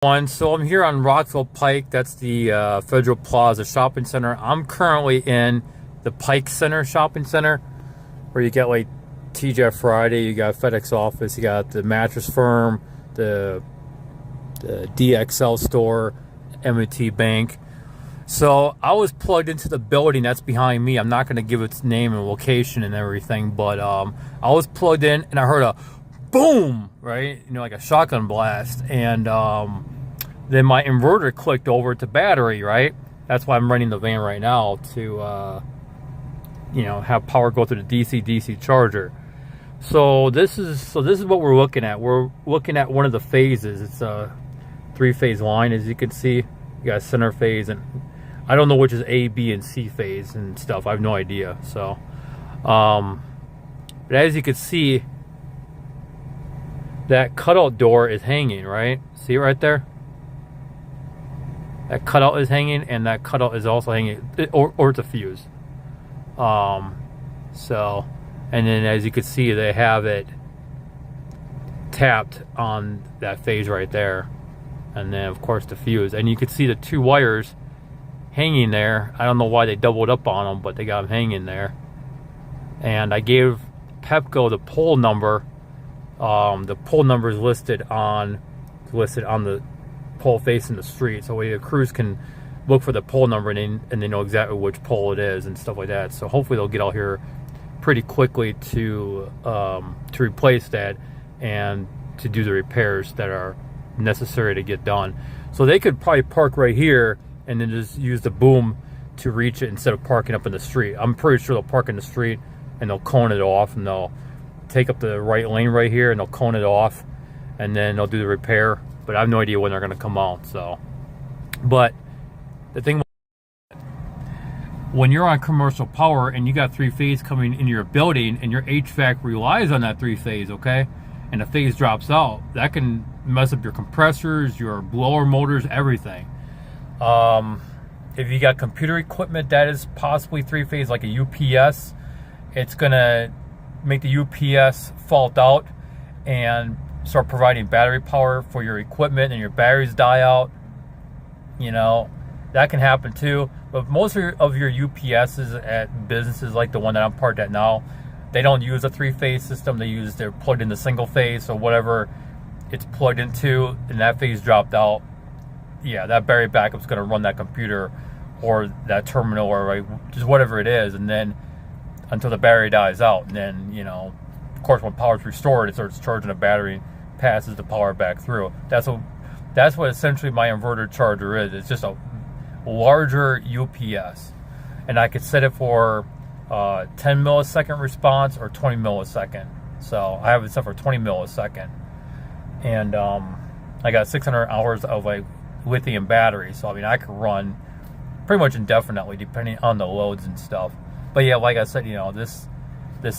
So I'm here on Rockville Pike. That's the Federal Plaza Shopping Center. I'm currently in the Pike Center Shopping Center, where you get like TGI Friday, you got FedEx Office, you got the Mattress Firm, the DXL store, M&T Bank. So I was plugged into the building that's behind me. I'm not going to give its name and location and everything, but I was plugged in and I heard a boom, right? You know, like a shotgun blast. And then my inverter clicked over to battery, right? That's why I'm running the van right now to, you know, have power go through the DC charger. So this is what we're looking at. We're looking at one of the phases. It's a 3-phase line, as you can see. You got center phase, and I don't know which is A, B, and C phase and stuff. I have no idea. So, but as you can see, that cutout door is hanging, right? See it right there? That cutout is hanging, and that cutout is also hanging, or it's a fuse. So, and then as you can see, they have it tapped on that phase right there. And then, of course, the fuse. And you can see the 2 wires hanging there. I don't know why they doubled up on them, but they got them hanging there. And I gave Pepco the pole number. The pole number is listed on the pole facing the street, so the crews can look for the pole number and they know exactly which pole it is and stuff like that. So hopefully they'll get out here pretty quickly to replace that and to do the repairs that are necessary to get done. So they could probably park right here and then just use the boom to reach it instead of parking up in the street. I'm pretty sure they'll park in the street and they'll cone it off, and they'll take up the right lane right here and they'll cone it off, and then they'll do the repair. But I have no idea when they're going to come out. So, but the thing, when you're on commercial power and you got 3-phase coming into your building and your HVAC relies on that 3-phase, okay, and the phase drops out, that can mess up your compressors, your blower motors, everything. If you got computer equipment that is possibly 3-phase, like a UPS, it's gonna make the UPS fault out and start providing battery power for your equipment, and your batteries die out. You know, that can happen too. But most of your UPSs at businesses like the one that I'm parked at now, they don't use a 3-phase system. They're plugged into single phase, so whatever it's plugged into and that phase dropped out, yeah, that battery backup's going to run that computer or that terminal or right, just whatever it is, and then until the battery dies out. And then, you know, of course, when power's restored, it starts charging the battery, passes the power back through. That's what essentially my inverter charger is. It's just a larger UPS, and I could set it for 10 millisecond response or 20 millisecond. So I have it set for 20 millisecond, and I got 600 hours of like lithium battery. So I mean, I could run pretty much indefinitely depending on the loads and stuff. But yeah, like I said, you know, this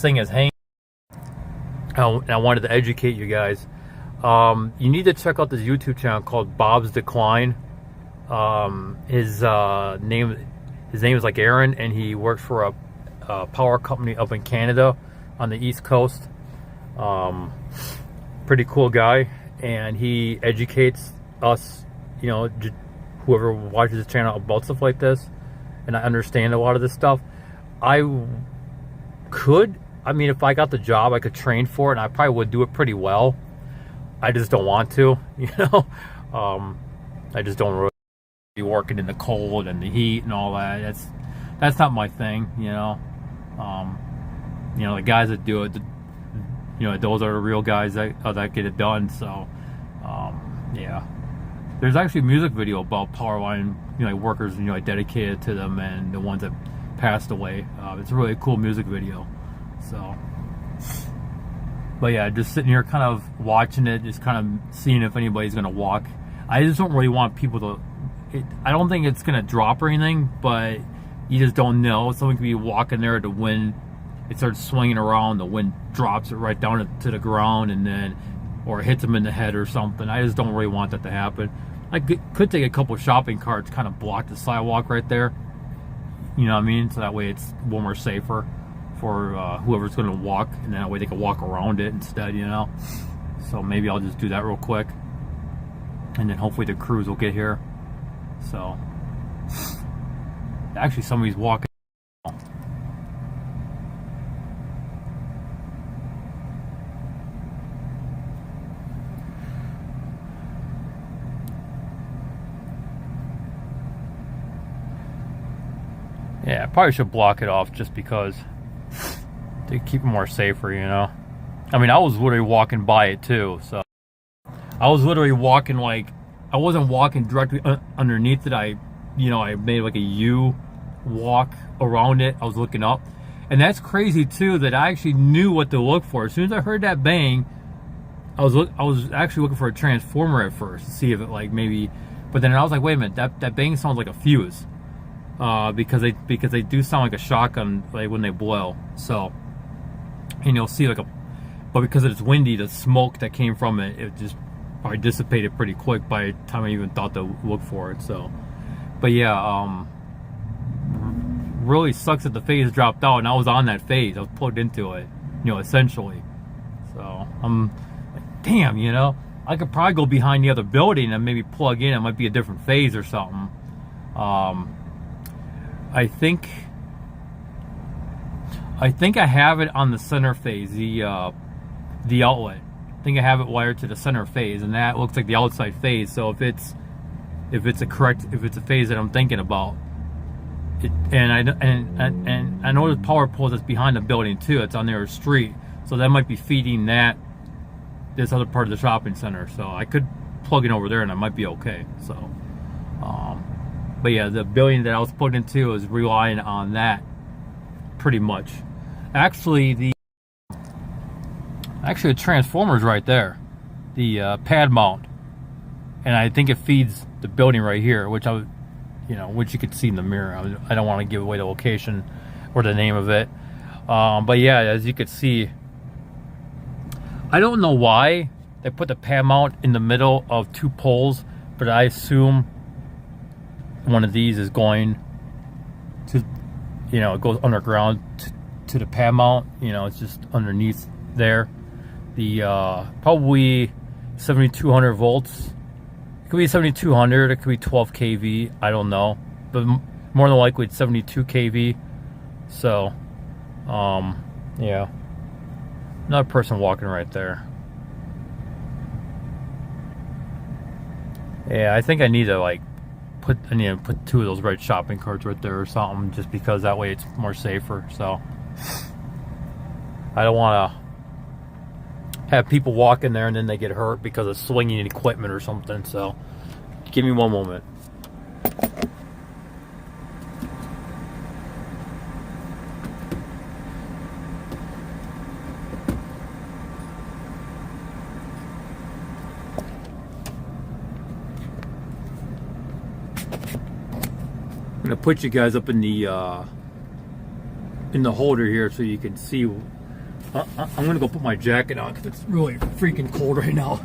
thing is hanging. And I wanted to educate you guys. You need to check out this YouTube channel called Bob's Decline. His name is like Aaron, and he works for a power company up in Canada on the East Coast. Pretty cool guy, and he educates us, you know, whoever watches his channel about stuff like this. And I understand a lot of this stuff. I mean, if I got the job, I could train for it, and I probably would do it pretty well. I just don't want to, you know. I just don't really be working in the cold and the heat and all that. That's not my thing, you know. You know, the guys that do it, you know, those are the real guys that get it done. So, yeah. There's actually a music video about power line, you know, like workers, you know, dedicated to them, and the ones that passed away. It's a really cool music video. So, but yeah, just sitting here kind of watching it, just kind of seeing if anybody's going to walk. I just don't really want people to, I don't think it's going to drop or anything, but you just don't know. Someone could be walking there, the wind, it starts swinging around, the wind drops it right down to the ground, and then, or hits them in the head or something. I just don't really want that to happen. I could take a couple shopping carts, kind of block the sidewalk right there. You know what I mean? So that way it's a little more safer for whoever's going to walk, and that way they can walk around it instead, you know. So maybe I'll just do that real quick. and then hopefully the crews will get here. So actually somebody's walking. Yeah, I probably should block it off just because to keep it more safer, you know. I mean, I was literally walking by it too, so I was literally walking, like, I wasn't walking directly underneath it. I made like a U walk around it. I was looking up, and that's crazy too that I actually knew what to look for. As soon as I heard that bang, I was actually looking for a transformer at first to see if it, like, maybe, but then I was like, wait a minute, that bang sounds like a fuse. Because they do sound like a shotgun, like when they blow. So, and you'll see but because it's windy, the smoke that came from it just probably dissipated pretty quick by the time I even thought to look for it. So, but yeah, really sucks that the phase dropped out, and I was on that phase. I was plugged into it, essentially. So I'm like, damn, I could probably go behind the other building and maybe plug in. It might be a different phase or something. I think I have it on the center phase, the outlet. I think I have it wired to the center phase, and that looks like the outside phase. So if it's a phase that I'm thinking about, and I know there's power poles that's behind the building too. It's on their street, so that might be feeding this other part of the shopping center. So I could plug it over there, and I might be okay. So. But yeah, the building that I was plugged into is relying on that pretty much. Actually, the transformer's right there, the pad mount, and I think it feeds the building right here, which which you could see in the mirror. I don't want to give away the location or the name of it, but yeah, as you could see, I don't know why they put the pad mount in the middle of two poles, but I assume one of these is going to, it goes underground to the pad mount. It's just underneath there. The probably 7200 volts. It could be 7200. It could be 12 kV. I don't know, but more than likely it's 72 kV. So, yeah, another person walking right there. Yeah, I think I need to put two of those red shopping carts right there or something, just because that way it's more safer. So I don't want to have people walk in there and then they get hurt because of swinging equipment or something. So give me one moment. I'm gonna put you guys up in the holder here so you can see. I'm gonna go put my jacket on because it's really freaking cold right now.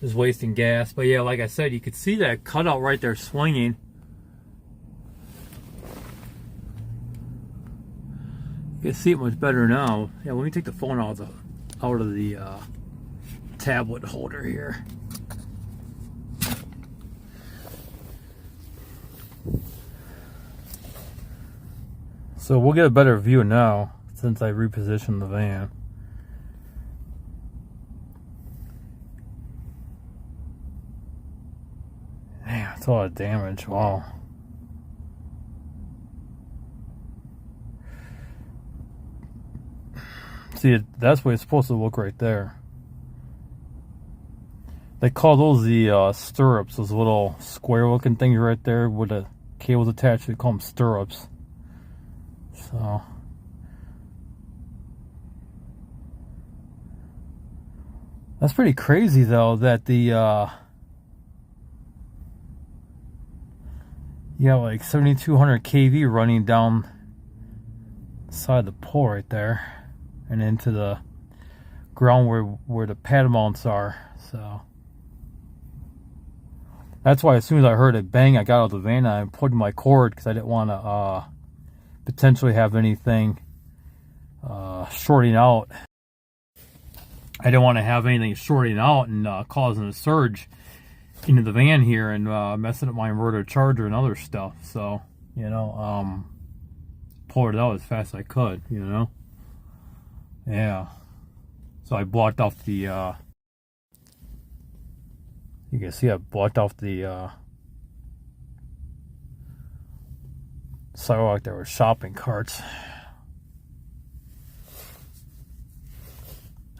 Just wasting gas. But yeah, like I said, you could see that cutout right there swinging. You can see it much better now. Yeah, let me take the phone out of the tablet holder here. So we'll get a better view now since I repositioned the van. Man, it's a lot of damage. Wow. See, that's what it's supposed to look right there. They call those the stirrups, those little square looking things right there with the cables attached. They call them stirrups. So that's pretty crazy though, that the you got like 7200 kV running down the side of the pole right there and into the ground where the pad mounts are. So that's why as soon as I heard it bang, I got out of the van and I pulled my cord because I didn't want to potentially have anything shorting out. I didn't want to have anything shorting out and causing a surge into the van here and messing up my inverter charger and other stuff. So, you know, pulled it out as fast as I could, you know. Yeah. So I blocked off the you can see I blocked off the sidewalk there with shopping carts.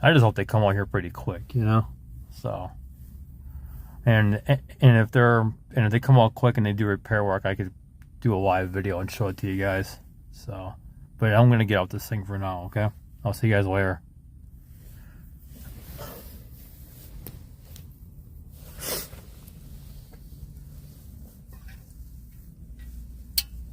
I just hope they come out here pretty quick, you know. So, and if they come out quick and they do repair work, I could do a live video and show it to you guys. So, but I'm gonna get out this thing for now. Okay, I'll see you guys later.